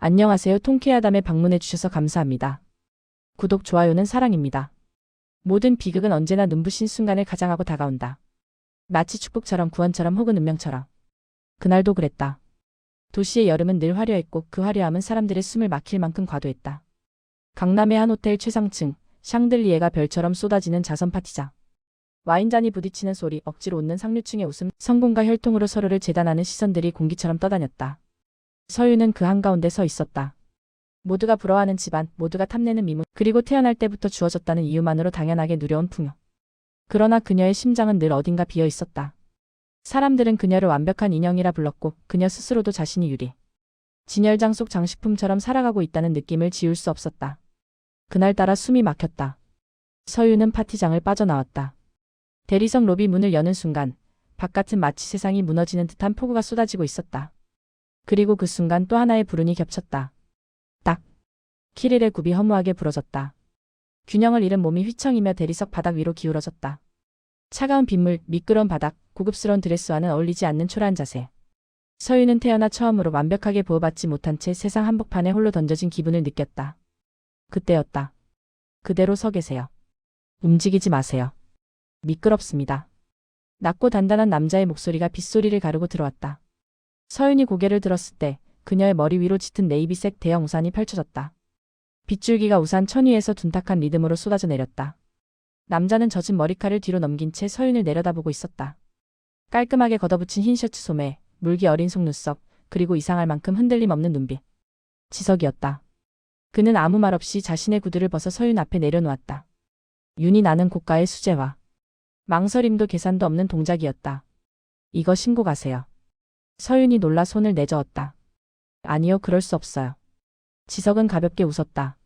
안녕하세요. 통쾌하담에 방문해 주셔서 감사합니다. 구독, 좋아요는 사랑입니다. 모든 비극은 언제나 눈부신 순간을 가장하고 다가온다. 마치 축복처럼 구원처럼 혹은 운명처럼. 그날도 그랬다. 도시의 여름은 늘 화려했고 그 화려함은 사람들의 숨을 막힐 만큼 과도했다. 강남의 한 호텔 최상층, 샹들리에가 별처럼 쏟아지는 자선 파티장. 와인잔이 부딪히는 소리, 억지로 웃는 상류층의 웃음, 성공과 혈통으로 서로를 재단하는 시선들이 공기처럼 떠다녔다. 서윤은 그 한가운데 서 있었다. 모두가 부러워하는 집안, 모두가 탐내는 미문, 그리고 태어날 때부터 주어졌다는 이유만으로 당연하게 누려온 풍요. 그러나 그녀의 심장은 늘 어딘가 비어 있었다. 사람들은 그녀를 완벽한 인형이라 불렀고 그녀 스스로도 자신이 유리. 진열장 속 장식품처럼 살아가고 있다는 느낌을 지울 수 없었다. 그날따라 숨이 막혔다. 서윤은 파티장을 빠져나왔다. 대리석 로비 문을 여는 순간 바깥은 마치 세상이 무너지는 듯한 폭우가 쏟아지고 있었다. 그리고 그 순간 또 하나의 불운이 겹쳤다. 딱! 키릴의 굽이 허무하게 부러졌다. 균형을 잃은 몸이 휘청이며 대리석 바닥 위로 기울어졌다. 차가운 빗물, 미끄러운 바닥, 고급스러운 드레스와는 어울리지 않는 초라한 자세. 서윤은 태어나 처음으로 완벽하게 보호받지 못한 채 세상 한복판에 홀로 던져진 기분을 느꼈다. 그때였다. 그대로 서 계세요. 움직이지 마세요. 미끄럽습니다. 낮고 단단한 남자의 목소리가 빗소리를 가르고 들어왔다. 서윤이 고개를 들었을 때 그녀의 머리 위로 짙은 네이비색 대형 우산이 펼쳐졌다. 빗줄기가 우산 천 위에서 둔탁한 리듬으로 쏟아져 내렸다. 남자는 젖은 머리칼을 뒤로 넘긴 채 서윤을 내려다보고 있었다. 깔끔하게 걷어붙인 흰 셔츠 소매, 물기 어린 속눈썹, 그리고 이상할 만큼 흔들림 없는 눈빛. 지석이었다. 그는 아무 말 없이 자신의 구두를 벗어 서윤 앞에 내려놓았다. 윤이 나는 고가의 수제화. 망설임도 계산도 없는 동작이었다. 이거 신고 가세요. 서윤이 놀라 손을 내저었다. 아니요, 그럴 수 없어요. 지석은 가볍게 웃었다.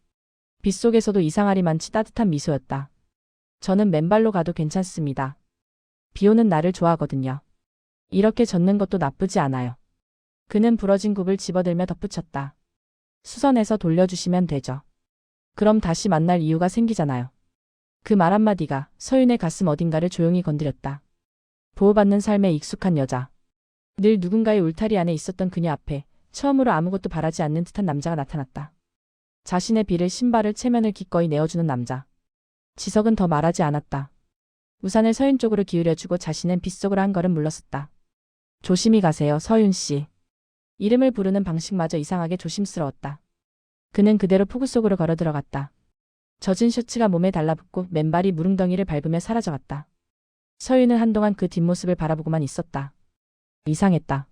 빗속에서도 이상하리만치 따뜻한 미소였다. 저는 맨발로 가도 괜찮습니다. 비 오는 날을 좋아하거든요. 이렇게 젖는 것도 나쁘지 않아요. 그는 부러진 굽을 집어들며 덧붙였다. 수선해서 돌려주시면 되죠. 그럼 다시 만날 이유가 생기잖아요. 그 말 한마디가 서윤의 가슴 어딘가를 조용히 건드렸다. 보호받는 삶에 익숙한 여자. 늘 누군가의 울타리 안에 있었던 그녀 앞에 처음으로 아무것도 바라지 않는 듯한 남자가 나타났다. 자신의 비를 신발을 체면을 기꺼이 내어주는 남자. 지석은 더 말하지 않았다. 우산을 서윤 쪽으로 기울여주고 자신은 빗속으로 한 걸음 물러섰다. 조심히 가세요, 서윤 씨. 이름을 부르는 방식마저 이상하게 조심스러웠다. 그는 그대로 폭우 속으로 걸어 들어갔다. 젖은 셔츠가 몸에 달라붙고 맨발이 무릉덩이를 밟으며 사라져갔다. 서윤은 한동안 그 뒷모습을 바라보고만 있었다. 이상했다.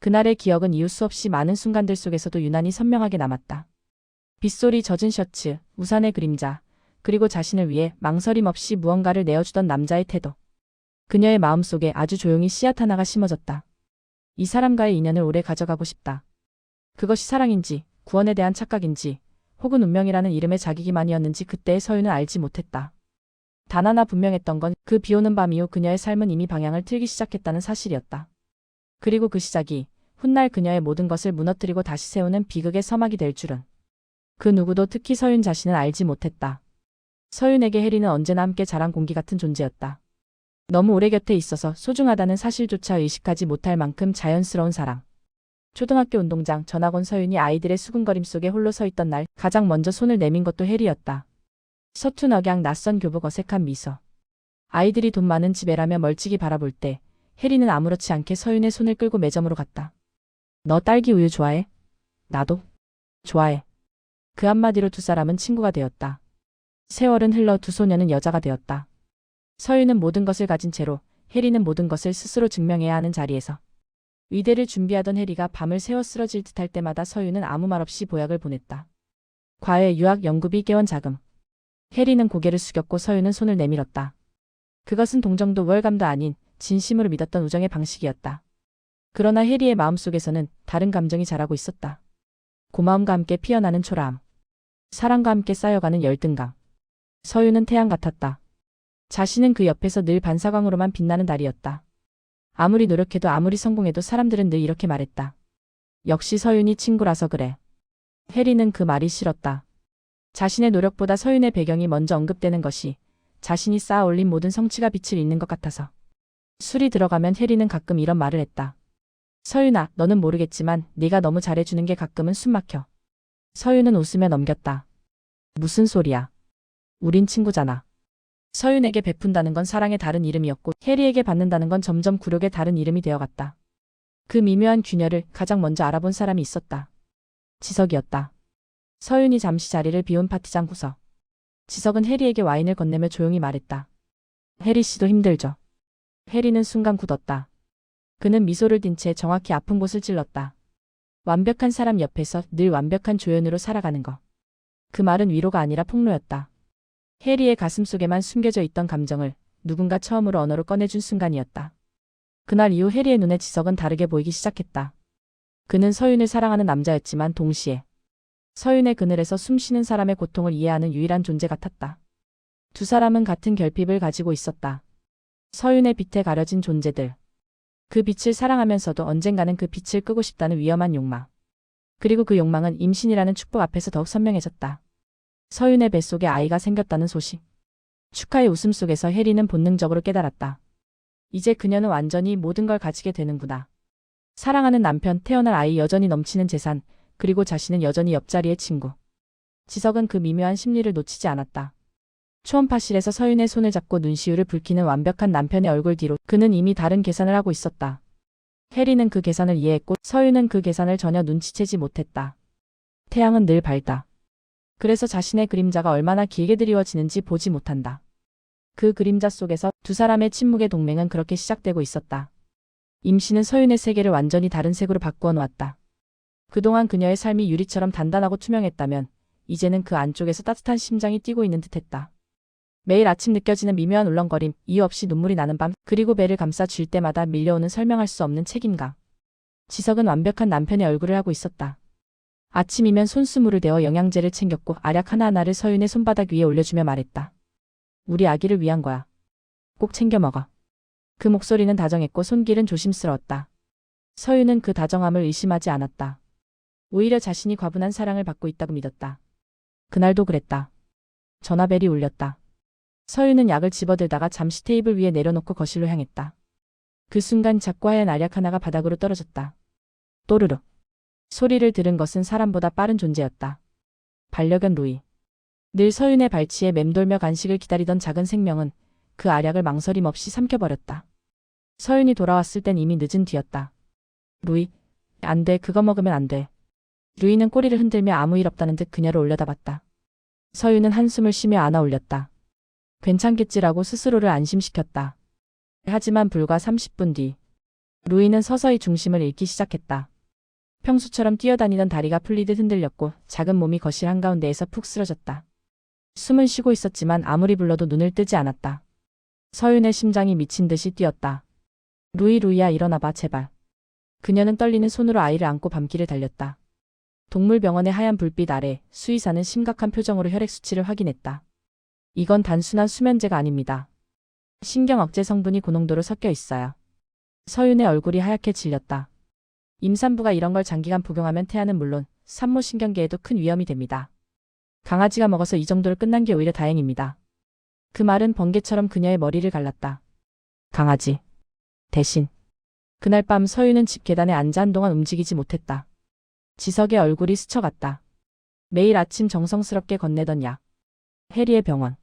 그날의 기억은 이유 수없이 많은 순간들 속에서도 유난히 선명하게 남았다. 빗소리, 젖은 셔츠, 우산의 그림자, 그리고 자신을 위해 망설임 없이 무언가를 내어주던 남자의 태도. 그녀의 마음속에 아주 조용히 씨앗 하나가 심어졌다. 이 사람과의 인연을 오래 가져가고 싶다. 그것이 사랑인지, 구원에 대한 착각인지, 혹은 운명이라는 이름의 자기기만이었는지 그때의 서윤은 알지 못했다. 단 하나 분명했던 건 그 비오는 밤 이후 그녀의 삶은 이미 방향을 틀기 시작했다는 사실이었다. 그리고 그 시작이 훗날 그녀의 모든 것을 무너뜨리고 다시 세우는 비극의 서막이 될 줄은 그 누구도 특히 서윤 자신은 알지 못했다. 서윤에게 혜리는 언제나 함께 자란 공기 같은 존재였다. 너무 오래 곁에 있어서 소중하다는 사실조차 의식하지 못할 만큼 자연스러운 사랑. 초등학교 운동장 전학 온 서윤이 아이들의 수군거림 속에 홀로 서 있던 날 가장 먼저 손을 내민 것도 혜리였다. 서툰 억양, 낯선 교복, 어색한 미소. 아이들이 돈 많은 집애라며 멀찍이 바라볼 때 혜리는 아무렇지 않게 서윤의 손을 끌고 매점으로 갔다. 너 딸기 우유 좋아해? 나도. 좋아해. 그 한마디로 두 사람은 친구가 되었다. 세월은 흘러 두 소녀는 여자가 되었다. 서윤은 모든 것을 가진 채로 혜리는 모든 것을 스스로 증명해야 하는 자리에서 위대를 준비하던 혜리가 밤을 새워 쓰러질 듯할 때마다 서윤은 아무 말 없이 보약을 보냈다. 과외, 유학, 연구비, 개원 자금. 혜리는 고개를 숙였고 서윤은 손을 내밀었다. 그것은 동정도 우월감도 아닌 진심으로 믿었던 우정의 방식이었다. 그러나 혜리의 마음속에서는 다른 감정이 자라고 있었다. 고마움과 함께 피어나는 초라함. 사랑과 함께 쌓여가는 열등감. 서윤은 태양 같았다. 자신은 그 옆에서 늘 반사광으로만 빛나는 달이었다. 아무리 노력해도 아무리 성공해도 사람들은 늘 이렇게 말했다. 역시 서윤이 친구라서 그래. 혜리는 그 말이 싫었다. 자신의 노력보다 서윤의 배경이 먼저 언급되는 것이 자신이 쌓아 올린 모든 성취가 빛을 잃는 것 같아서. 술이 들어가면 혜리는 가끔 이런 말을 했다. 서윤아, 너는 모르겠지만 네가 너무 잘해주는 게 가끔은 숨 막혀. 서윤은 웃으며 넘겼다. 무슨 소리야. 우린 친구잖아. 서윤에게 베푼다는 건 사랑의 다른 이름이었고 해리에게 받는다는 건 점점 굴욕의 다른 이름이 되어갔다. 그 미묘한 균열을 가장 먼저 알아본 사람이 있었다. 지석이었다. 서윤이 잠시 자리를 비운 파티장 구석. 지석은 해리에게 와인을 건네며 조용히 말했다. 해리 씨도 힘들죠. 해리는 순간 굳었다. 그는 미소를 띤 채 정확히 아픈 곳을 찔렀다. 완벽한 사람 옆에서 늘 완벽한 조연으로 살아가는 거. 그 말은 위로가 아니라 폭로였다. 해리의 가슴속에만 숨겨져 있던 감정을 누군가 처음으로 언어로 꺼내준 순간이었다. 그날 이후 해리의 눈에 지석은 다르게 보이기 시작했다. 그는 서윤을 사랑하는 남자였지만 동시에 서윤의 그늘에서 숨쉬는 사람의 고통을 이해하는 유일한 존재 같았다. 두 사람은 같은 결핍을 가지고 있었다. 서윤의 빛에 가려진 존재들. 그 빛을 사랑하면서도 언젠가는 그 빛을 끄고 싶다는 위험한 욕망. 그리고 그 욕망은 임신이라는 축복 앞에서 더욱 선명해졌다. 서윤의 뱃속에 아이가 생겼다는 소식. 축하의 웃음 속에서 해리는 본능적으로 깨달았다. 이제 그녀는 완전히 모든 걸 가지게 되는구나. 사랑하는 남편, 태어날 아이, 여전히 넘치는 재산, 그리고 자신은 여전히 옆자리의 친구. 지석은 그 미묘한 심리를 놓치지 않았다. 초음파실에서 서윤의 손을 잡고 눈시울을 붉히는 완벽한 남편의 얼굴 뒤로 그는 이미 다른 계산을 하고 있었다. 해리는 그 계산을 이해했고 서윤은 그 계산을 전혀 눈치채지 못했다. 태양은 늘 밝다. 그래서 자신의 그림자가 얼마나 길게 드리워지는지 보지 못한다. 그 그림자 속에서 두 사람의 침묵의 동맹은 그렇게 시작되고 있었다. 임신은 서윤의 세계를 완전히 다른 색으로 바꾸어 놓았다. 그동안 그녀의 삶이 유리처럼 단단하고 투명했다면 이제는 그 안쪽에서 따뜻한 심장이 뛰고 있는 듯했다. 매일 아침 느껴지는 미묘한 울렁거림, 이유 없이 눈물이 나는 밤, 그리고 배를 감싸 쥘 때마다 밀려오는 설명할 수 없는 책임감. 지석은 완벽한 남편의 얼굴을 하고 있었다. 아침이면 손수물을 대어 영양제를 챙겼고 알약 하나하나를 서윤의 손바닥 위에 올려주며 말했다. 우리 아기를 위한 거야. 꼭 챙겨 먹어. 그 목소리는 다정했고 손길은 조심스러웠다. 서윤은 그 다정함을 의심하지 않았다. 오히려 자신이 과분한 사랑을 받고 있다고 믿었다. 그날도 그랬다. 전화벨이 울렸다. 서윤은 약을 집어들다가 잠시 테이블 위에 내려놓고 거실로 향했다. 그 순간 작고 하얀 알약 하나가 바닥으로 떨어졌다. 또르륵. 소리를 들은 것은 사람보다 빠른 존재였다. 반려견 루이. 늘 서윤의 발치에 맴돌며 간식을 기다리던 작은 생명은 그 알약을 망설임 없이 삼켜버렸다. 서윤이 돌아왔을 땐 이미 늦은 뒤였다. 루이, 안 돼, 그거 먹으면 안 돼. 루이는 꼬리를 흔들며 아무 일 없다는 듯 그녀를 올려다봤다. 서윤은 한숨을 쉬며 안아 올렸다. 괜찮겠지라고 스스로를 안심시켰다. 하지만 불과 30분 뒤, 루이는 서서히 중심을 잃기 시작했다. 평소처럼 뛰어다니던 다리가 풀리듯 흔들렸고 작은 몸이 거실 한가운데에서 푹 쓰러졌다. 숨은 쉬고 있었지만 아무리 불러도 눈을 뜨지 않았다. 서윤의 심장이 미친 듯이 뛰었다. 루이야 일어나봐 제발. 그녀는 떨리는 손으로 아이를 안고 밤길을 달렸다. 동물병원의 하얀 불빛 아래 수의사는 심각한 표정으로 혈액 수치를 확인했다. 이건 단순한 수면제가 아닙니다. 신경 억제 성분이 고농도로 섞여 있어요. 서윤의 얼굴이 하얗게 질렸다. 임산부가 이런 걸 장기간 복용하면 태아는 물론 산모신경계에도 큰 위험이 됩니다. 강아지가 먹어서 이 정도로 끝난 게 오히려 다행입니다. 그 말은 번개처럼 그녀의 머리를 갈랐다. 강아지. 대신. 그날 밤 서윤은 집 계단에 앉아 한동안 움직이지 못했다. 지석의 얼굴이 스쳐갔다. 매일 아침 정성스럽게 건네던 약. 해리의 병원.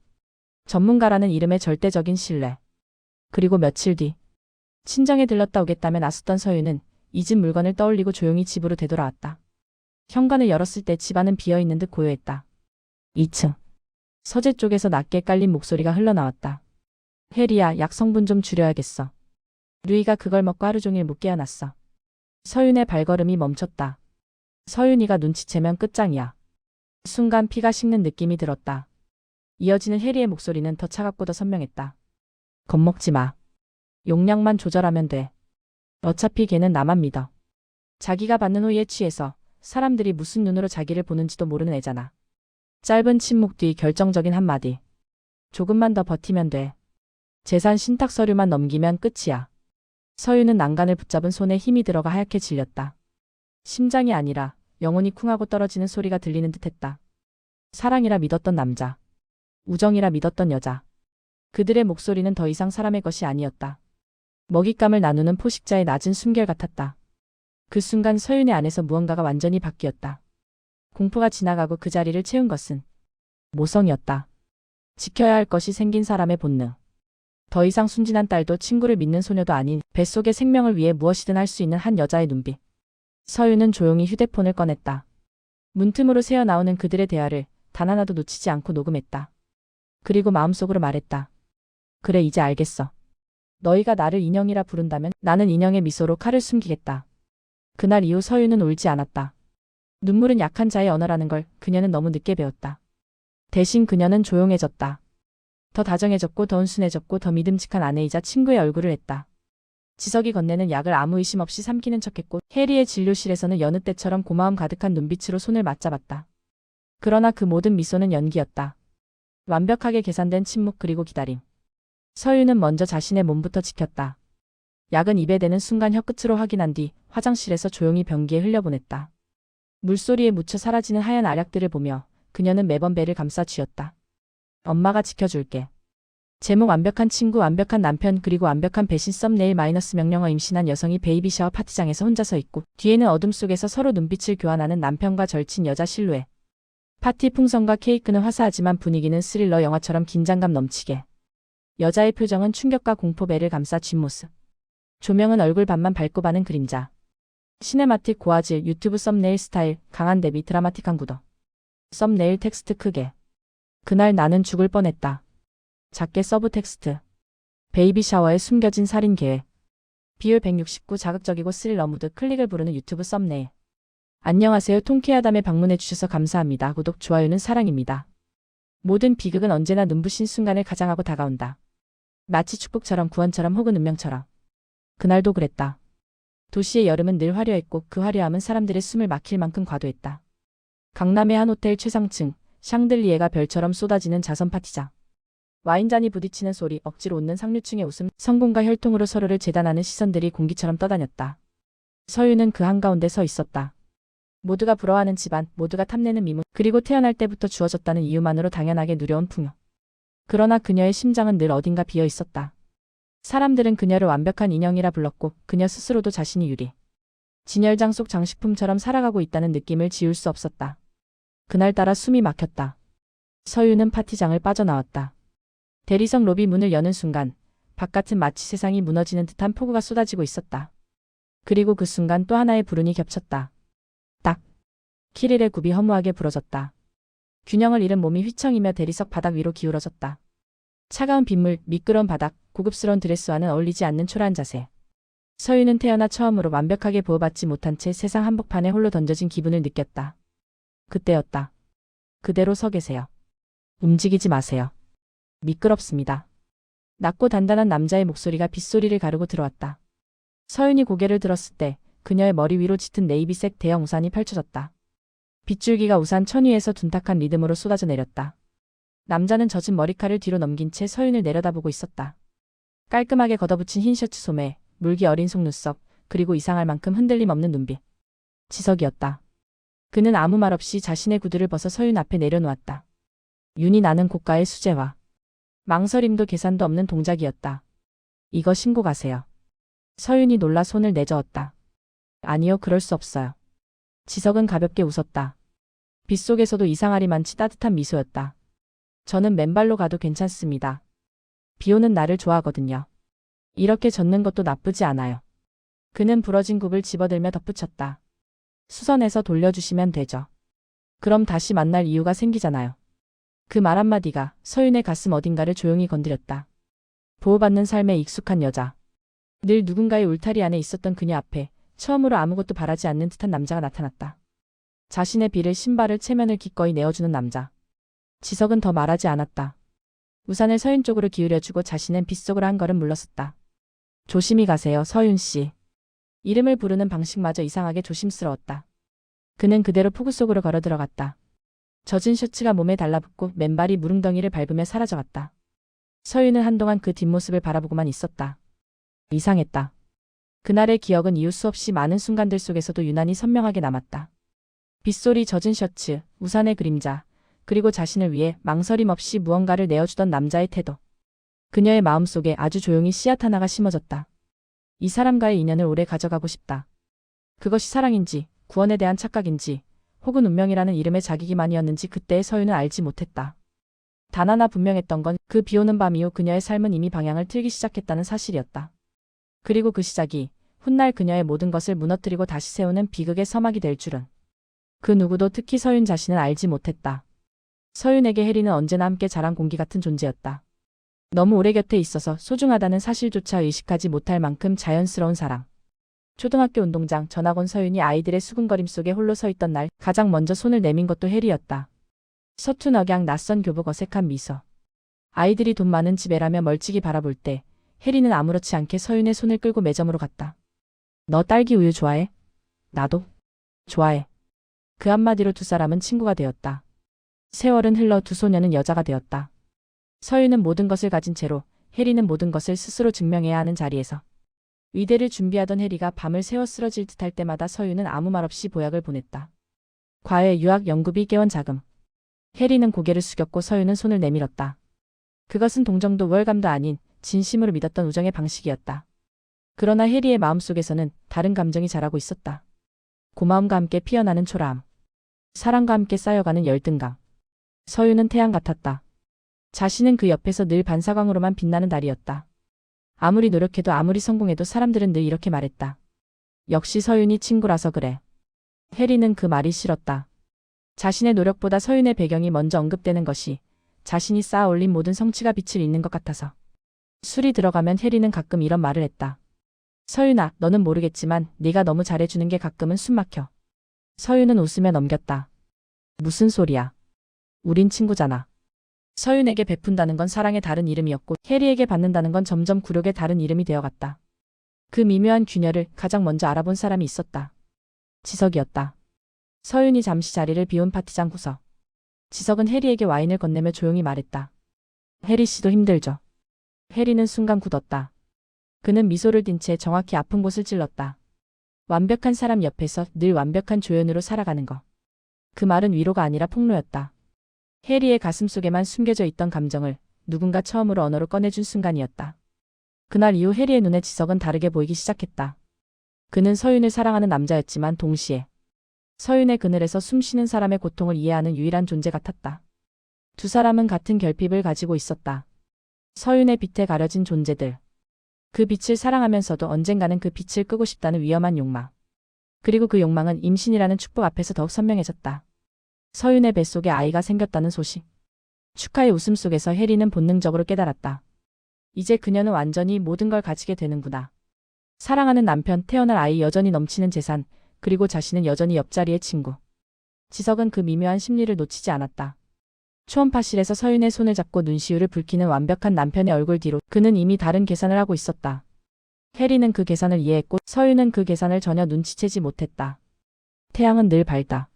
전문가라는 이름의 절대적인 신뢰. 그리고 며칠 뒤. 친정에 들렀다 오겠다며 나섰던 서윤은 잊은 물건을 떠올리고 조용히 집으로 되돌아왔다. 현관을 열었을 때 집안은 비어있는 듯 고요했다. 2층. 서재 쪽에서 낮게 깔린 목소리가 흘러나왔다. 해리야, 약 성분 좀 줄여야겠어. 루이가 그걸 먹고 하루 종일 못 깨어났어. 서윤의 발걸음이 멈췄다. 서윤이가 눈치채면 끝장이야. 순간 피가 식는 느낌이 들었다. 이어지는 해리의 목소리는 더 차갑고 더 선명했다. 겁먹지 마. 용량만 조절하면 돼. 어차피 걔는 나만 믿어. 자기가 받는 호의에 취해서 사람들이 무슨 눈으로 자기를 보는지도 모르는 애잖아. 짧은 침묵 뒤 결정적인 한마디. 조금만 더 버티면 돼. 재산 신탁 서류만 넘기면 끝이야. 서윤은 난간을 붙잡은 손에 힘이 들어가 하얗게 질렸다. 심장이 아니라 영혼이 쿵하고 떨어지는 소리가 들리는 듯했다. 사랑이라 믿었던 남자. 우정이라 믿었던 여자. 그들의 목소리는 더 이상 사람의 것이 아니었다. 먹잇감을 나누는 포식자의 낮은 숨결 같았다. 그 순간 서윤의 안에서 무언가가 완전히 바뀌었다. 공포가 지나가고 그 자리를 채운 것은 모성이었다. 지켜야 할 것이 생긴 사람의 본능. 더 이상 순진한 딸도 친구를 믿는 소녀도 아닌 뱃속의 생명을 위해 무엇이든 할 수 있는 한 여자의 눈빛. 서윤은 조용히 휴대폰을 꺼냈다. 문틈으로 새어나오는 그들의 대화를 단 하나도 놓치지 않고 녹음했다. 그리고 마음속으로 말했다. 그래, 이제 알겠어. 너희가 나를 인형이라 부른다면 나는 인형의 미소로 칼을 숨기겠다. 그날 이후 서윤은 울지 않았다. 눈물은 약한 자의 언어라는 걸 그녀는 너무 늦게 배웠다. 대신 그녀는 조용해졌다. 더 다정해졌고 더 온순해졌고 더 믿음직한 아내이자 친구의 얼굴을 했다. 지석이 건네는 약을 아무 의심 없이 삼키는 척했고 해리의 진료실에서는 여느 때처럼 고마움 가득한 눈빛으로 손을 맞잡았다. 그러나 그 모든 미소는 연기였다. 완벽하게 계산된 침묵 그리고 기다림. 서윤은 먼저 자신의 몸부터 지켰다. 약은 입에 대는 순간 혀끝으로 확인한 뒤 화장실에서 조용히 변기에 흘려보냈다. 물소리에 묻혀 사라지는 하얀 알약들을 보며 그녀는 매번 배를 감싸 쥐었다. 엄마가 지켜줄게. 제목 완벽한 친구, 완벽한 남편, 그리고 완벽한 배신. 썸네일 명령어. 임신한 여성이 베이비 샤워 파티장에서 혼자 서 있고 뒤에는 어둠 속에서 서로 눈빛을 교환하는 남편과 절친 여자 실루엣. 파티 풍선과 케이크는 화사하지만 분위기는 스릴러 영화처럼 긴장감 넘치게. 여자의 표정은 충격과 공포. 배를 감싸 쥔 모습. 조명은 얼굴 반만 밝고 반은 그림자. 시네마틱 고화질, 유튜브 썸네일 스타일, 강한 대비, 드라마틱한 구도. 썸네일 텍스트 크게. 그날 나는 죽을 뻔했다. 작게 서브 텍스트. 베이비 샤워에 숨겨진 살인 계획. 비율 169 자극적이고 스릴러 무드. 클릭을 부르는 유튜브 썸네일. 안녕하세요. 통쾌하담에 방문해 주셔서 감사합니다. 구독, 좋아요는 사랑입니다. 모든 비극은 언제나 눈부신 순간을 가장하고 다가온다. 마치 축복처럼, 구원처럼 혹은 운명처럼. 그날도 그랬다. 도시의 여름은 늘 화려했고 그 화려함은 사람들의 숨을 막힐 만큼 과도했다. 강남의 한 호텔 최상층, 샹들리에가 별처럼 쏟아지는 자선 파티장. 와인잔이 부딪히는 소리, 억지로 웃는 상류층의 웃음, 성공과 혈통으로 서로를 재단하는 시선들이 공기처럼 떠다녔다. 서윤은 그 한가운데 서 있었다. 모두가 부러워하는 집안, 모두가 탐내는 미문, 그리고 태어날 때부터 주어졌다는 이유만으로 당연하게 누려온 풍요. 그러나 그녀의 심장은 늘 어딘가 비어 있었다. 사람들은 그녀를 완벽한 인형이라 불렀고 그녀 스스로도 자신이 유리. 진열장 속 장식품처럼 살아가고 있다는 느낌을 지울 수 없었다. 그날따라 숨이 막혔다. 서윤은 파티장을 빠져나왔다. 대리석 로비 문을 여는 순간 바깥은 마치 세상이 무너지는 듯한 폭우가 쏟아지고 있었다. 그리고 그 순간 또 하나의 불운이 겹쳤다. 딱! 키릴의 굽이 허무하게 부러졌다. 균형을 잃은 몸이 휘청이며 대리석 바닥 위로 기울어졌다. 차가운 빗물, 미끄러운 바닥, 고급스러운 드레스와는 어울리지 않는 초라한 자세. 서윤은 태어나 처음으로 완벽하게 보호받지 못한 채 세상 한복판에 홀로 던져진 기분을 느꼈다. 그때였다. 그대로 서 계세요. 움직이지 마세요. 미끄럽습니다. 낮고 단단한 남자의 목소리가 빗소리를 가르고 들어왔다. 서윤이 고개를 들었을 때 그녀의 머리 위로 짙은 네이비색 대형 우산이 펼쳐졌다. 빗줄기가 우산 천 위에서 둔탁한 리듬으로 쏟아져 내렸다. 남자는 젖은 머리칼을 뒤로 넘긴 채 서윤을 내려다보고 있었다. 깔끔하게 걷어붙인 흰 셔츠 소매, 물기 어린 속눈썹, 그리고 이상할 만큼 흔들림 없는 눈빛. 지석이었다. 그는 아무 말 없이 자신의 구두를 벗어 서윤 앞에 내려놓았다. 윤이 나는 고가의 수제화. 망설임도 계산도 없는 동작이었다. 이거 신고 가세요. 서윤이 놀라 손을 내저었다. 아니요, 그럴 수 없어요. 지석은 가볍게 웃었다. 빗속에서도 이상하리만치 따뜻한 미소였다. 저는 맨발로 가도 괜찮습니다. 비 오는 날을 좋아하거든요. 이렇게 젖는 것도 나쁘지 않아요. 그는 부러진 굽을 집어들며 덧붙였다. 수선해서 돌려주시면 되죠. 그럼 다시 만날 이유가 생기잖아요. 그 말 한마디가 서윤의 가슴 어딘가를 조용히 건드렸다. 보호받는 삶에 익숙한 여자. 늘 누군가의 울타리 안에 있었던 그녀 앞에 처음으로 아무것도 바라지 않는 듯한 남자가 나타났다. 자신의 비를 신발을 체면을 기꺼이 내어주는 남자. 지석은 더 말하지 않았다. 우산을 서윤 쪽으로 기울여주고 자신은 빗속으로 한 걸음 물러섰다. 조심히 가세요, 서윤 씨. 이름을 부르는 방식마저 이상하게 조심스러웠다. 그는 그대로 폭우 속으로 걸어 들어갔다. 젖은 셔츠가 몸에 달라붙고 맨발이 무릉덩이를 밟으며 사라져갔다. 서윤은 한동안 그 뒷모습을 바라보고만 있었다. 이상했다. 그날의 기억은 이유 수없이 많은 순간들 속에서도 유난히 선명하게 남았다. 빗소리, 젖은 셔츠, 우산의 그림자, 그리고 자신을 위해 망설임 없이 무언가를 내어주던 남자의 태도. 그녀의 마음속에 아주 조용히 씨앗 하나가 심어졌다. 이 사람과의 인연을 오래 가져가고 싶다. 그것이 사랑인지, 구원에 대한 착각인지, 혹은 운명이라는 이름의 자기기만이었는지 그때의 서윤은 알지 못했다. 단 하나 분명했던 건 그 비오는 밤 이후 그녀의 삶은 이미 방향을 틀기 시작했다는 사실이었다. 그리고 그 시작이 훗날 그녀의 모든 것을 무너뜨리고 다시 세우는 비극의 서막이 될 줄은 그 누구도 특히 서윤 자신은 알지 못했다. 서윤에게 해리는 언제나 함께 자란 공기 같은 존재였다. 너무 오래 곁에 있어서 소중하다는 사실조차 의식하지 못할 만큼 자연스러운 사랑. 초등학교 운동장 전학온 서윤이 아이들의 수군거림 속에 홀로 서 있던 날 가장 먼저 손을 내민 것도 해리였다. 서툰 억양, 낯선 교복, 어색한 미소. 아이들이 돈 많은 집애라며 멀찍이 바라볼 때 해리는 아무렇지 않게 서윤의 손을 끌고 매점으로 갔다. 너 딸기 우유 좋아해? 나도. 좋아해. 그 한마디로 두 사람은 친구가 되었다. 세월은 흘러 두 소녀는 여자가 되었다. 서윤은 모든 것을 가진 채로 해리는 모든 것을 스스로 증명해야 하는 자리에서 위대를 준비하던 해리가 밤을 새워 쓰러질 듯할 때마다 서윤은 아무 말 없이 보약을 보냈다. 과외, 유학, 연구비, 개원 자금. 해리는 고개를 숙였고 서윤은 손을 내밀었다. 그것은 동정도 우월감도 아닌 진심으로 믿었던 우정의 방식이었다. 그러나 해리의 마음속에서는 다른 감정이 자라고 있었다. 고마움과 함께 피어나는 초라함. 사랑과 함께 쌓여가는 열등감. 서윤은 태양 같았다. 자신은 그 옆에서 늘 반사광으로만 빛나는 달이었다. 아무리 노력해도 아무리 성공해도 사람들은 늘 이렇게 말했다. 역시 서윤이 친구라서 그래. 해리는 그 말이 싫었다. 자신의 노력보다 서윤의 배경이 먼저 언급되는 것이 자신이 쌓아 올린 모든 성취가 빛을 잃는 것 같아서. 술이 들어가면 해리는 가끔 이런 말을 했다. 서윤아, 너는 모르겠지만 네가 너무 잘해주는 게 가끔은 숨 막혀. 서윤은 웃으며 넘겼다. 무슨 소리야. 우린 친구잖아. 서윤에게 베푼다는 건 사랑의 다른 이름이었고 해리에게 받는다는 건 점점 굴욕의 다른 이름이 되어갔다. 그 미묘한 균열을 가장 먼저 알아본 사람이 있었다. 지석이었다. 서윤이 잠시 자리를 비운 파티장 구석. 지석은 해리에게 와인을 건네며 조용히 말했다. 해리 씨도 힘들죠. 해리는 순간 굳었다. 그는 미소를 띤 채 정확히 아픈 곳을 찔렀다. 완벽한 사람 옆에서 늘 완벽한 조연으로 살아가는 거. 그 말은 위로가 아니라 폭로였다. 해리의 가슴 속에만 숨겨져 있던 감정을 누군가 처음으로 언어로 꺼내준 순간이었다. 그날 이후 해리의 눈에 지석은 다르게 보이기 시작했다. 그는 서윤을 사랑하는 남자였지만 동시에 서윤의 그늘에서 숨쉬는 사람의 고통을 이해하는 유일한 존재 같았다. 두 사람은 같은 결핍을 가지고 있었다. 서윤의 빛에 가려진 존재들. 그 빛을 사랑하면서도 언젠가는 그 빛을 끄고 싶다는 위험한 욕망. 그리고 그 욕망은 임신이라는 축복 앞에서 더욱 선명해졌다. 서윤의 뱃속에 아이가 생겼다는 소식. 축하의 웃음 속에서 해리는 본능적으로 깨달았다. 이제 그녀는 완전히 모든 걸 가지게 되는구나. 사랑하는 남편, 태어날 아이, 여전히 넘치는 재산, 그리고 자신은 여전히 옆자리의 친구. 지석은 그 미묘한 심리를 놓치지 않았다. 초음파실에서 서윤의 손을 잡고 눈시울을 붉히는 완벽한 남편의 얼굴 뒤로 그는 이미 다른 계산을 하고 있었다. 해리는 그 계산을 이해했고 서윤은 그 계산을 전혀 눈치채지 못했다. 태양은 늘 밝다.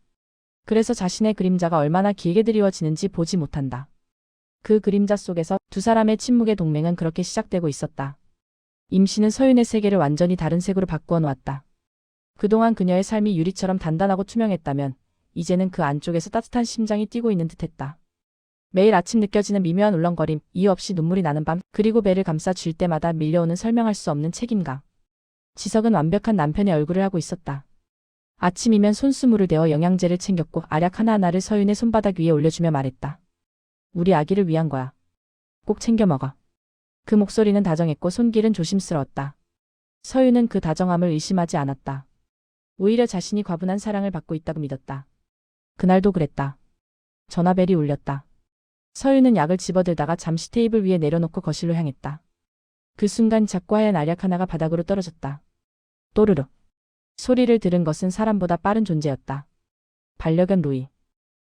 그래서 자신의 그림자가 얼마나 길게 드리워지는지 보지 못한다. 그 그림자 속에서 두 사람의 침묵의 동맹은 그렇게 시작되고 있었다. 임신은 서윤의 세계를 완전히 다른 색으로 바꾸어 놓았다. 그동안 그녀의 삶이 유리처럼 단단하고 투명했다면 이제는 그 안쪽에서 따뜻한 심장이 뛰고 있는 듯했다. 매일 아침 느껴지는 미묘한 울렁거림, 이유 없이 눈물이 나는 밤, 그리고 배를 감싸 줄 때마다 밀려오는 설명할 수 없는 책임감. 지석은 완벽한 남편의 얼굴을 하고 있었다. 아침이면 손수물을 대어 영양제를 챙겼고 알약 하나하나를 서윤의 손바닥 위에 올려주며 말했다. 우리 아기를 위한 거야. 꼭 챙겨 먹어. 그 목소리는 다정했고 손길은 조심스러웠다. 서윤은 그 다정함을 의심하지 않았다. 오히려 자신이 과분한 사랑을 받고 있다고 믿었다. 그날도 그랬다. 전화벨이 울렸다. 서윤은 약을 집어들다가 잠시 테이블 위에 내려놓고 거실로 향했다. 그 순간 작고 하얀 알약 하나가 바닥으로 떨어졌다. 또르르. 소리를 들은 것은 사람보다 빠른 존재였다. 반려견 루이.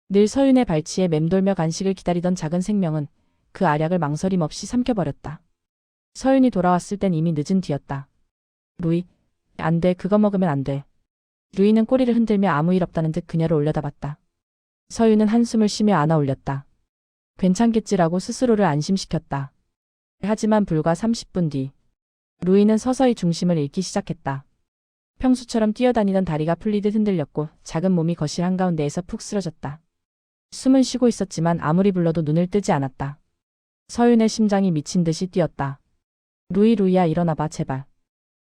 늘 서윤의 발치에 맴돌며 간식을 기다리던 작은 생명은 그 알약을 망설임 없이 삼켜버렸다. 서윤이 돌아왔을 땐 이미 늦은 뒤였다. 루이, 안 돼, 그거 먹으면 안 돼. 루이는 꼬리를 흔들며 아무 일 없다는 듯 그녀를 올려다봤다. 서윤은 한숨을 쉬며 안아 올렸다. 괜찮겠지라고 스스로를 안심시켰다. 하지만 불과 30분 뒤, 루이는 서서히 중심을 잃기 시작했다. 평소처럼 뛰어다니던 다리가 풀리듯 흔들렸고 작은 몸이 거실 한가운데에서 푹 쓰러졌다. 숨은 쉬고 있었지만 아무리 불러도 눈을 뜨지 않았다. 서윤의 심장이 미친 듯이 뛰었다. 루이야 일어나봐 제발.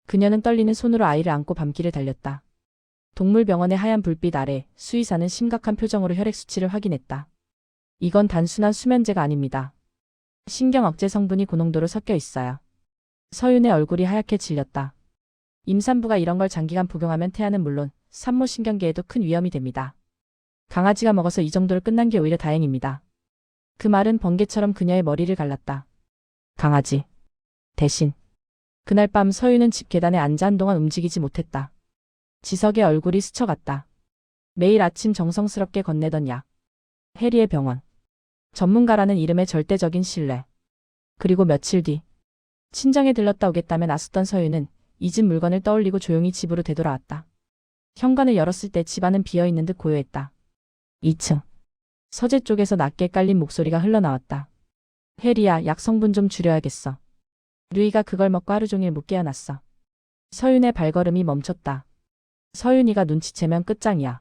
그녀는 떨리는 손으로 아이를 안고 밤길을 달렸다. 동물병원의 하얀 불빛 아래 수의사는 심각한 표정으로 혈액 수치를 확인했다. 이건 단순한 수면제가 아닙니다. 신경 억제 성분이 고농도로 섞여 있어요. 서윤의 얼굴이 하얗게 질렸다. 임산부가 이런 걸 장기간 복용하면 태아는 물론 산모신경계에도 큰 위험이 됩니다. 강아지가 먹어서 이 정도로 끝난 게 오히려 다행입니다. 그 말은 번개처럼 그녀의 머리를 갈랐다. 강아지. 대신. 그날 밤 서윤은 집 계단에 앉아 한동안 움직이지 못했다. 지석의 얼굴이 스쳐갔다. 매일 아침 정성스럽게 건네던 약. 해리의 병원. 전문가라는 이름의 절대적인 신뢰. 그리고 며칠 뒤. 친정에 들렀다 오겠다며 나섰던 서윤은 잊은 물건을 떠올리고 조용히 집으로 되돌아왔다. 현관을 열었을 때 집안은 비어있는 듯 고요했다. 2층. 서재 쪽에서 낮게 깔린 목소리가 흘러나왔다. 해리야, 약 성분 좀 줄여야겠어. 루이가 그걸 먹고 하루 종일 못 깨어났어. 서윤의 발걸음이 멈췄다. 서윤이가 눈치채면 끝장이야.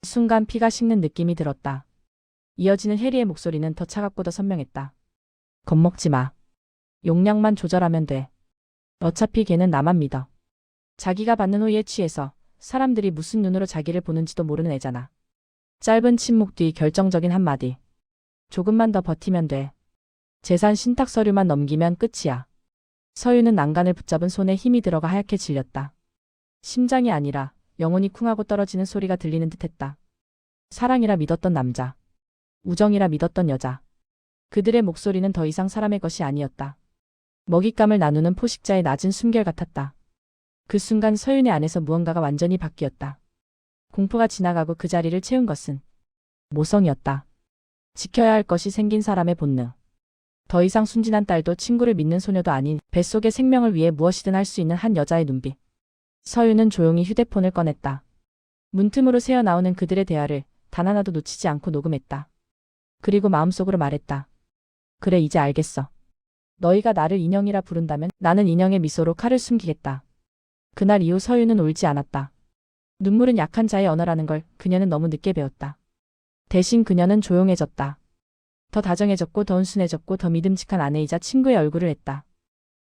순간 피가 식는 느낌이 들었다. 이어지는 해리의 목소리는 더 차갑고 더 선명했다. 겁먹지 마. 용량만 조절하면 돼. 어차피 걔는 나만 믿어. 자기가 받는 호의에 취해서 사람들이 무슨 눈으로 자기를 보는지도 모르는 애잖아. 짧은 침묵 뒤 결정적인 한마디. 조금만 더 버티면 돼. 재산 신탁 서류만 넘기면 끝이야. 서윤은 난간을 붙잡은 손에 힘이 들어가 하얗게 질렸다. 심장이 아니라 영혼이 쿵하고 떨어지는 소리가 들리는 듯했다. 사랑이라 믿었던 남자. 우정이라 믿었던 여자. 그들의 목소리는 더 이상 사람의 것이 아니었다. 먹잇감을 나누는 포식자의 낮은 숨결 같았다. 그 순간 서윤의 안에서 무언가가 완전히 바뀌었다. 공포가 지나가고 그 자리를 채운 것은 모성이었다. 지켜야 할 것이 생긴 사람의 본능. 더 이상 순진한 딸도 친구를 믿는 소녀도 아닌 뱃속의 생명을 위해 무엇이든 할 수 있는 한 여자의 눈빛. 서윤은 조용히 휴대폰을 꺼냈다. 문틈으로 새어나오는 그들의 대화를 단 하나도 놓치지 않고 녹음했다. 그리고 마음속으로 말했다. 그래, 이제 알겠어. 너희가 나를 인형이라 부른다면 나는 인형의 미소로 칼을 숨기겠다. 그날 이후 서윤은 울지 않았다. 눈물은 약한 자의 언어라는 걸 그녀는 너무 늦게 배웠다. 대신 그녀는 조용해졌다. 더 다정해졌고 더 온순해졌고 더 믿음직한 아내이자 친구의 얼굴을 했다.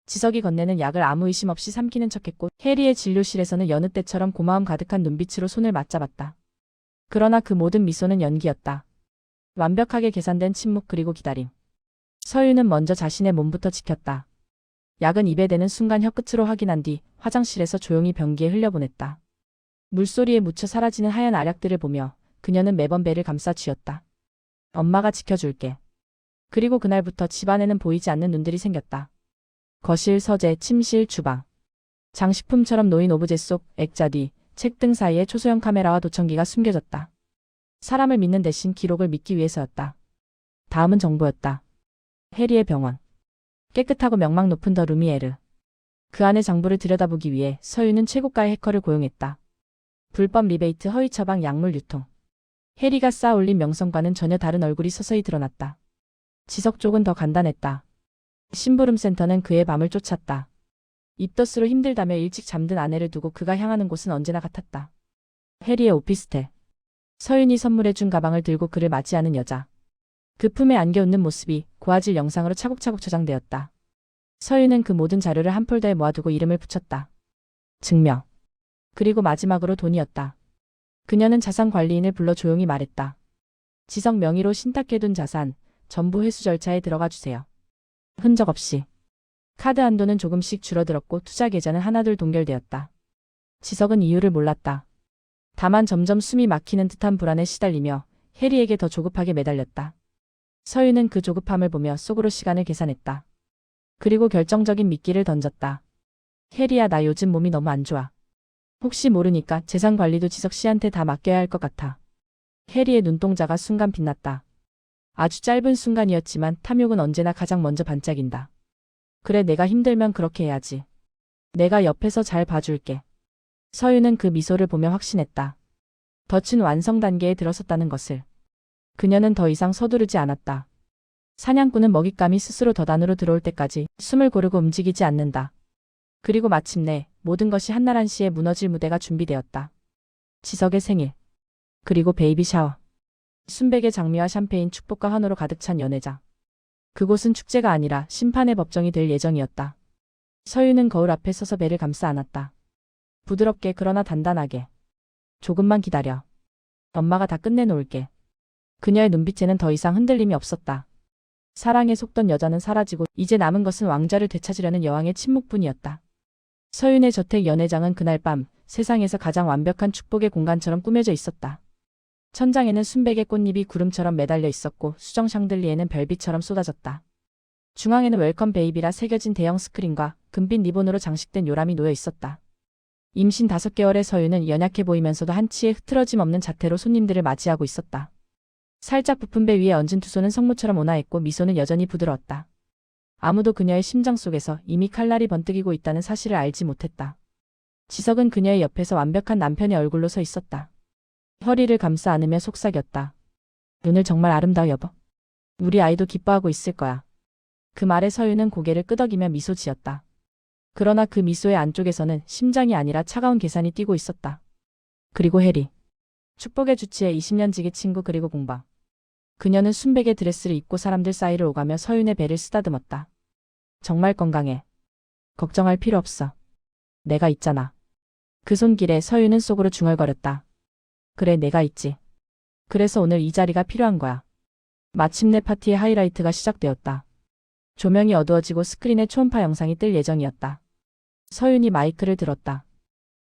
지석이 건네는 약을 아무 의심 없이 삼키는 척했고 해리의 진료실에서는 여느 때처럼 고마움 가득한 눈빛으로 손을 맞잡았다. 그러나 그 모든 미소는 연기였다. 완벽하게 계산된 침묵 그리고 기다림. 서윤은 먼저 자신의 몸부터 지켰다. 약은 입에 대는 순간 혀끝으로 확인한 뒤 화장실에서 조용히 변기에 흘려보냈다. 물소리에 묻혀 사라지는 하얀 알약들을 보며 그녀는 매번 배를 감싸 쥐었다. 엄마가 지켜줄게. 그리고 그날부터 집안에는 보이지 않는 눈들이 생겼다. 거실, 서재, 침실, 주방. 장식품처럼 놓인 오브제 속 액자 뒤 책 등 사이에 초소형 카메라와 도청기가 숨겨졌다. 사람을 믿는 대신 기록을 믿기 위해서였다. 다음은 정보였다. 해리의 병원. 깨끗하고 명망 높은 더 루미에르. 그 안의 장부를 들여다보기 위해 서윤은 최고가의 해커를 고용했다. 불법 리베이트, 허위 처방, 약물 유통. 해리가 쌓아 올린 명성과는 전혀 다른 얼굴이 서서히 드러났다. 지석 쪽은 더 간단했다. 심부름센터는 그의 밤을 쫓았다. 입덧으로 힘들다며 일찍 잠든 아내를 두고 그가 향하는 곳은 언제나 같았다. 해리의 오피스텔. 서윤이 선물해준 가방을 들고 그를 맞이하는 여자. 그 품에 안겨 웃는 모습이 고화질 영상으로 차곡차곡 저장되었다. 서윤은 그 모든 자료를 한 폴더에 모아두고 이름을 붙였다. 증명. 그리고 마지막으로 돈이었다. 그녀는 자산관리인을 불러 조용히 말했다. 지석 명의로 신탁해둔 자산, 전부 회수 절차에 들어가 주세요. 흔적 없이. 카드 한도는 조금씩 줄어들었고 투자 계좌는 하나둘 동결되었다. 지석은 이유를 몰랐다. 다만 점점 숨이 막히는 듯한 불안에 시달리며 해리에게 더 조급하게 매달렸다. 서윤은 그 조급함을 보며 속으로 시간을 계산했다. 그리고 결정적인 미끼를 던졌다. 해리야, 나 요즘 몸이 너무 안 좋아. 혹시 모르니까 재산 관리도 지석 씨한테 다 맡겨야 할 것 같아. 해리의 눈동자가 순간 빛났다. 아주 짧은 순간이었지만 탐욕은 언제나 가장 먼저 반짝인다. 그래, 내가 힘들면 그렇게 해야지. 내가 옆에서 잘 봐줄게. 서윤은 그 미소를 보며 확신했다. 덫은 완성 단계에 들어섰다는 것을. 그녀는 더 이상 서두르지 않았다. 사냥꾼은 먹잇감이 스스로 덫안으로 들어올 때까지 숨을 고르고 움직이지 않는다. 그리고 마침내 모든 것이 한날 한시에 무너질 무대가 준비되었다. 지석의 생일. 그리고 베이비 샤워. 순백의 장미와 샴페인, 축복과 환호로 가득 찬 연회장. 그곳은 축제가 아니라 심판의 법정이 될 예정이었다. 서윤은 거울 앞에 서서 배를 감싸 안았다. 부드럽게 그러나 단단하게. 조금만 기다려. 엄마가 다 끝내놓을게. 그녀의 눈빛에는 더 이상 흔들림이 없었다. 사랑에 속던 여자는 사라지고 이제 남은 것은 왕좌를 되찾으려는 여왕의 침묵뿐이었다. 서윤의 저택 연회장은 그날 밤 세상에서 가장 완벽한 축복의 공간처럼 꾸며져 있었다. 천장에는 순백의 꽃잎이 구름처럼 매달려 있었고 수정 샹들리에는 별빛처럼 쏟아졌다. 중앙에는 웰컴 베이비라 새겨진 대형 스크린과 금빛 리본으로 장식된 요람이 놓여 있었다. 임신 5개월의 서윤은 연약해 보이면서도 한치의 흐트러짐 없는 자태로 손님들을 맞이하고 있었다. 살짝 부푼 배 위에 얹은 두 손은 성모처럼 온화했고 미소는 여전히 부드러웠다. 아무도 그녀의 심장 속에서 이미 칼날이 번뜩이고 있다는 사실을 알지 못했다. 지석은 그녀의 옆에서 완벽한 남편의 얼굴로 서 있었다. 허리를 감싸 안으며 속삭였다. 오늘 정말 아름다워 여보. 우리 아이도 기뻐하고 있을 거야. 그 말에 서윤은 고개를 끄덕이며 미소 지었다. 그러나 그 미소의 안쪽에서는 심장이 아니라 차가운 계산이 뛰고 있었다. 그리고 해리. 축복의 주치의 20년 지기 친구 그리고 공방. 그녀는 순백의 드레스를 입고 사람들 사이를 오가며 서윤의 배를 쓰다듬었다. 정말 건강해. 걱정할 필요 없어. 내가 있잖아. 그 손길에 서윤은 속으로 중얼거렸다. 그래 내가 있지. 그래서 오늘 이 자리가 필요한 거야. 마침내 파티의 하이라이트가 시작되었다. 조명이 어두워지고 스크린에 초음파 영상이 뜰 예정이었다. 서윤이 마이크를 들었다.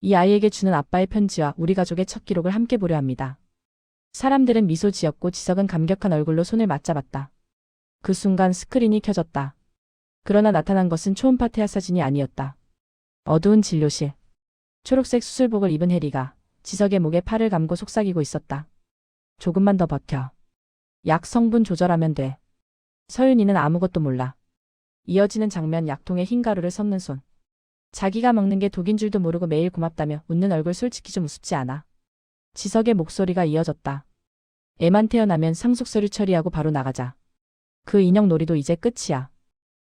이 아이에게 주는 아빠의 편지와 우리 가족의 첫 기록을 함께 보려 합니다. 사람들은 미소 지었고 지석은 감격한 얼굴로 손을 맞잡았다. 그 순간 스크린이 켜졌다. 그러나 나타난 것은 초음파 태아 사진이 아니었다. 어두운 진료실. 초록색 수술복을 입은 해리가 지석의 목에 팔을 감고 속삭이고 있었다. 조금만 더 버텨. 약 성분 조절하면 돼. 서윤이는 아무것도 몰라. 이어지는 장면 약통에 흰 가루를 섞는 손. 자기가 먹는 게 독인 줄도 모르고 매일 고맙다며 웃는 얼굴 솔직히 좀 우습지 않아. 지석의 목소리가 이어졌다. 애만 태어나면 상속서류 처리하고 바로 나가자. 그 인형 놀이도 이제 끝이야.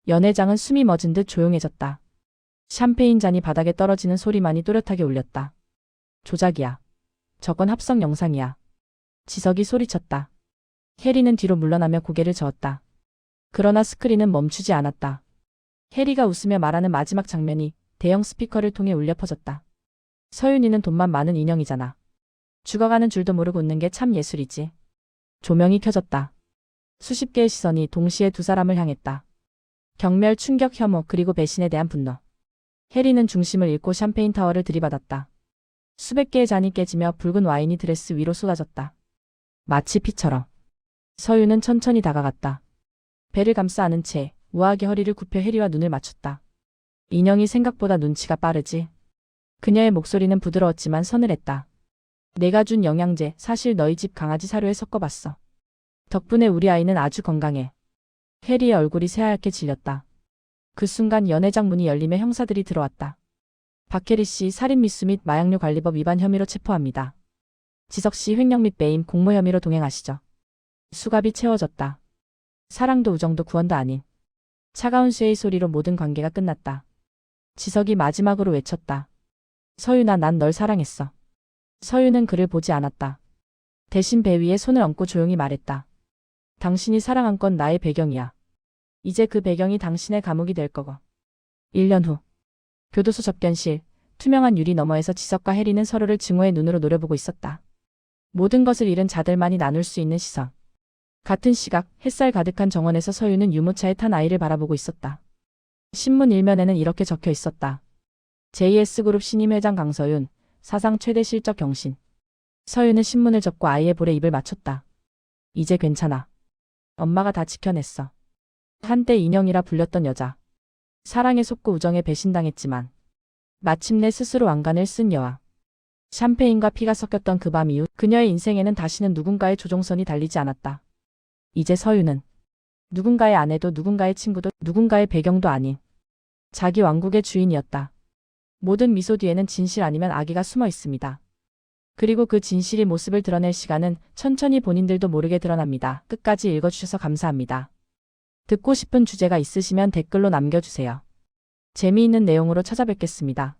연회장은 숨이 멎은 듯 조용해졌다. 샴페인 잔이 바닥에 떨어지는 소리만이 또렷하게 울렸다. 조작이야. 저건 합성 영상이야. 지석이 소리쳤다. 해리는 뒤로 물러나며 고개를 저었다. 그러나 스크린은 멈추지 않았다. 해리가 웃으며 말하는 마지막 장면이 대형 스피커를 통해 울려 퍼졌다. 서윤이는 돈만 많은 인형이잖아. 죽어가는 줄도 모르고 웃는 게 참 예술이지. 조명이 켜졌다. 수십 개의 시선이 동시에 두 사람을 향했다. 경멸, 충격, 혐오, 그리고 배신에 대한 분노. 해리는 중심을 잃고 샴페인 타워를 들이받았다. 수백 개의 잔이 깨지며 붉은 와인이 드레스 위로 쏟아졌다. 마치 피처럼. 서윤은 천천히 다가갔다. 배를 감싸 안은 채 우아하게 허리를 굽혀 해리와 눈을 맞췄다. 인형이 생각보다 눈치가 빠르지. 그녀의 목소리는 부드러웠지만 서늘했다. 내가 준 영양제 사실 너희 집 강아지 사료에 섞어봤어. 덕분에 우리 아이는 아주 건강해. 해리의 얼굴이 새하얗게 질렸다. 그 순간 연회장 문이 열리며 형사들이 들어왔다. 박혜리 씨 살인 미수 및 마약류 관리법 위반 혐의로 체포합니다. 지석 씨 횡령 및 배임 공모 혐의로 동행하시죠. 수갑이 채워졌다. 사랑도 우정도 구원도 아닌. 차가운 쇠의 소리로 모든 관계가 끝났다. 지석이 마지막으로 외쳤다. 서윤아, 난 널 사랑했어. 서윤은 그를 보지 않았다. 대신 배 위에 손을 얹고 조용히 말했다. 당신이 사랑한 건 나의 배경이야. 이제 그 배경이 당신의 감옥이 될 거고. 1년 후. 교도소 접견실. 투명한 유리 너머에서 지석과 해리는 서로를 증오의 눈으로 노려보고 있었다. 모든 것을 잃은 자들만이 나눌 수 있는 시선. 같은 시각 햇살 가득한 정원에서 서윤은 유모차에 탄 아이를 바라보고 있었다. 신문 일면에는 이렇게 적혀 있었다. JS그룹 신임 회장 강서윤, 사상 최대 실적 경신. 서윤은 신문을 접고 아이의 볼에 입을 맞췄다. 이제 괜찮아. 엄마가 다 지켜냈어. 한때 인형이라 불렸던 여자. 사랑에 속고 우정에 배신당했지만 마침내 스스로 왕관을 쓴 여왕. 샴페인과 피가 섞였던 그 밤 이후 그녀의 인생에는 다시는 누군가의 조종선이 달리지 않았다. 이제 서윤은 누군가의 아내도 누군가의 친구도 누군가의 배경도 아닌 자기 왕국의 주인이었다. 모든 미소 뒤에는 진실 아니면 악의가 숨어 있습니다. 그리고 그 진실이 모습을 드러낼 시간은 천천히 본인들도 모르게 드러납니다. 끝까지 읽어주셔서 감사합니다. 듣고 싶은 주제가 있으시면 댓글로 남겨주세요. 재미있는 내용으로 찾아뵙겠습니다.